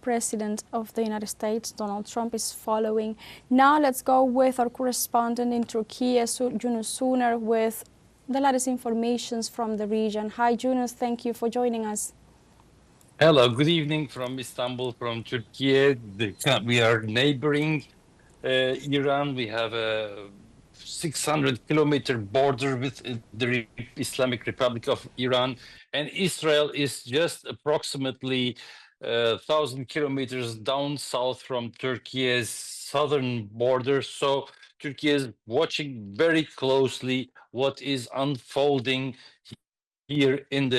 President of the United States, Donald Trump, is following. Now let's go with our correspondent in Turkey, Yunus Soner, with the latest informations from the region. Hi, Yunus. Thank you for joining us. Hello, good evening from Istanbul, from Turkey. We are neighboring Iran. We have a 600-kilometer border with the Islamic Republic of Iran, and Israel is just approximately 1,000 kilometers down south from Turkey's southern border. So Turkey is watching very closely what is unfolding here in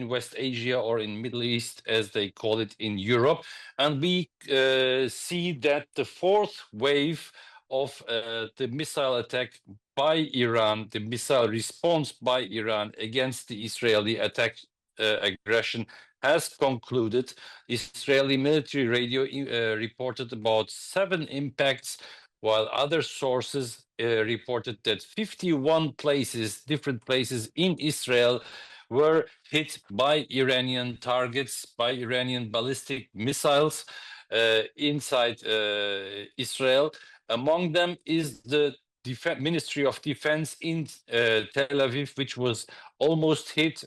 West Asia, or in Middle East, as they call it in Europe. And we see that the fourth wave of the missile attack by Iran, the missile response by Iran against the Israeli aggression, has concluded. Israeli military radio reported about 7 impacts, while other sources reported that 51 different places in Israel were hit by Iranian targets, by Iranian ballistic missiles inside Israel. Among them is the Ministry of Defense in Tel Aviv, which was almost hit.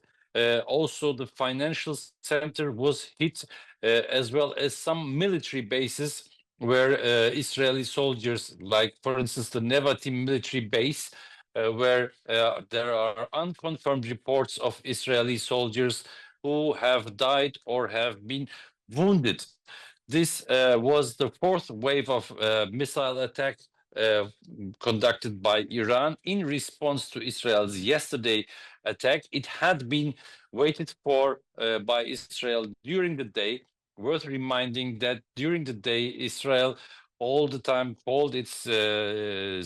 Also, the financial center was hit, as well as some military bases where Israeli soldiers, like, for instance, the Nevatim military base, where there are unconfirmed reports of Israeli soldiers who have died or have been wounded. This was the fourth wave of missile attack conducted by Iran in response to Israel's yesterday attack. It had been waited for by Israel during the day. Worth reminding that during the day, Israel all the time called its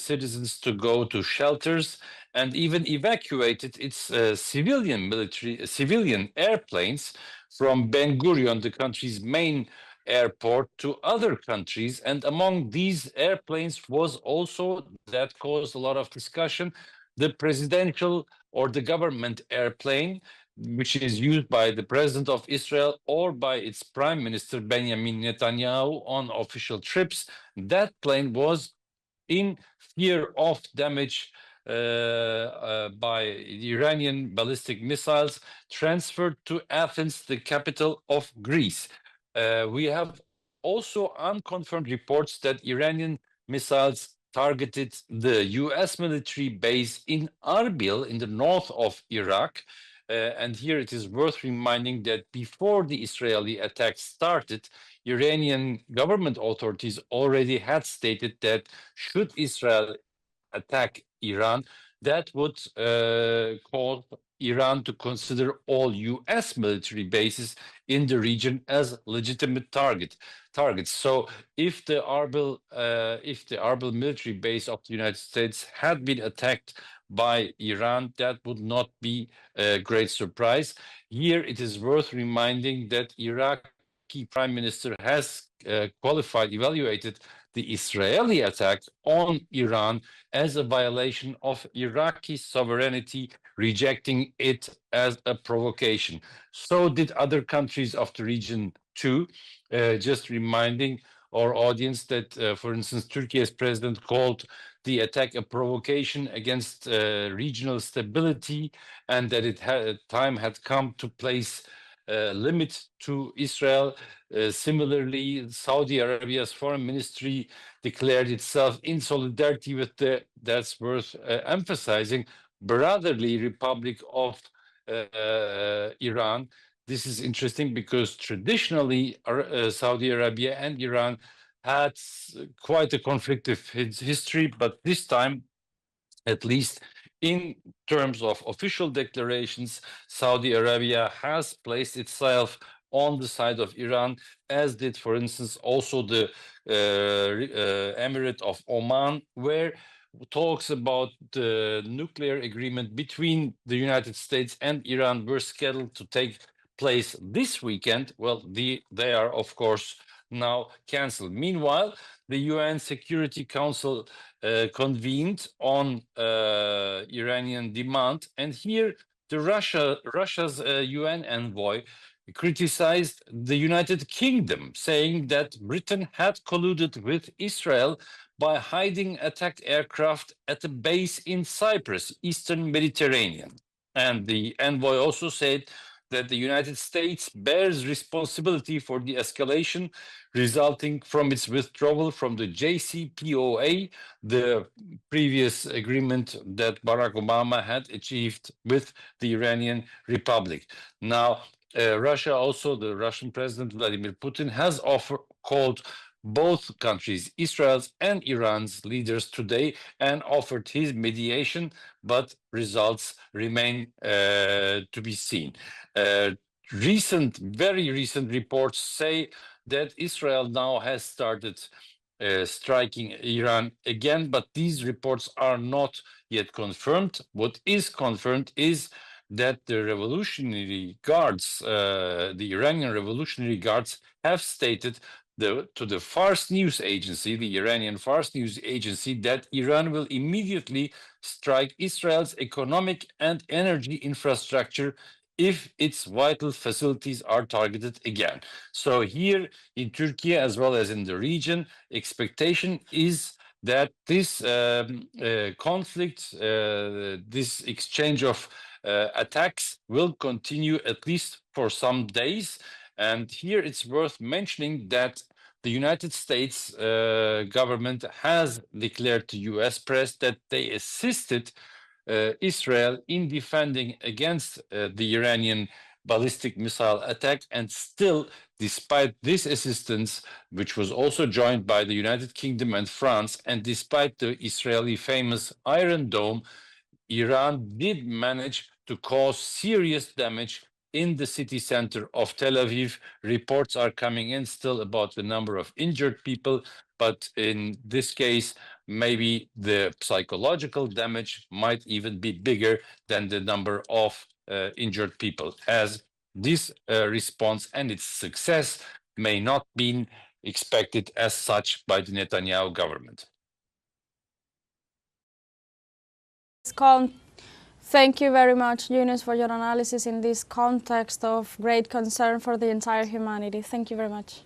citizens to go to shelters, and even evacuated its civilian airplanes from Ben Gurion, the country's main airport, to other countries. And among these airplanes was also, that caused a lot of discussion, the presidential or the government airplane, which is used by the president of Israel or by its prime minister Benjamin Netanyahu on official trips. That plane was in fear of damage by Iranian ballistic missiles, transferred to Athens, the capital of Greece. We have also unconfirmed reports that Iranian missiles targeted the US military base in Arbil in the north of Iraq. And here it is worth reminding that before the Israeli attack started, Iranian government authorities already had stated that should Israel attack Iran, that would cause Iran to consider all US military bases in the region as legitimate targets. So if the Arbil military base of the United States had been attacked by Iran, that would not be a great surprise. Here it is worth reminding that Iraqi Prime Minister has evaluated the Israeli attack on Iran as a violation of Iraqi sovereignty, rejecting it as a provocation. So did other countries of the region too. Just reminding our audience that, for instance, Turkey's president called the attack a provocation against regional stability, and that time had come to place limit to Israel. Similarly, Saudi Arabia's foreign ministry declared itself in solidarity with that's worth emphasizing, brotherly Republic of Iran. This is interesting because traditionally Saudi Arabia and Iran had quite a conflictive history, but this time, at least in terms of official declarations, Saudi Arabia has placed itself on the side of Iran, as did, for instance, also the Emirate of Oman, where talks about the nuclear agreement between the United States and Iran were scheduled to take place this weekend. Well, they are, of course, now canceled. Meanwhile, the UN Security Council convened on Iranian demand, and here Russia's UN envoy criticized the United Kingdom, saying that Britain had colluded with Israel by hiding attacked aircraft at a base in Cyprus, Eastern Mediterranean. And the envoy also said that the United States bears responsibility for the escalation resulting from its withdrawal from the JCPOA, the previous agreement that Barack Obama had achieved with the Iranian Republic. Now, Russia also, the Russian President Vladimir Putin has called both countries, Israel's and Iran's leaders today, and offered his mediation, but results remain to be seen. Very recent reports say that Israel now has started striking Iran again, but these reports are not yet confirmed. What is confirmed is that the Revolutionary Guards, the Iranian Revolutionary Guards, have stated to the Fars News Agency, the Iranian Fars News Agency, that Iran will immediately strike Israel's economic and energy infrastructure if its vital facilities are targeted again. So here in Turkey, as well as in the region, expectation is that this conflict, this exchange of attacks will continue at least for some days. And here it's worth mentioning that the United States government has declared to US press that they assisted Israel in defending against the Iranian ballistic missile attack. And still, despite this assistance, which was also joined by the United Kingdom and France, and despite the Israeli famous Iron Dome, Iran did manage to cause serious damage in the city center of Tel Aviv. Reports are coming in still about the number of injured people, but in this case, maybe the psychological damage might even be bigger than the number of injured people, as this response and its success may not be expected as such by the Netanyahu government. Thank you very much, Yunus, for your analysis in this context of great concern for the entire humanity. Thank you very much.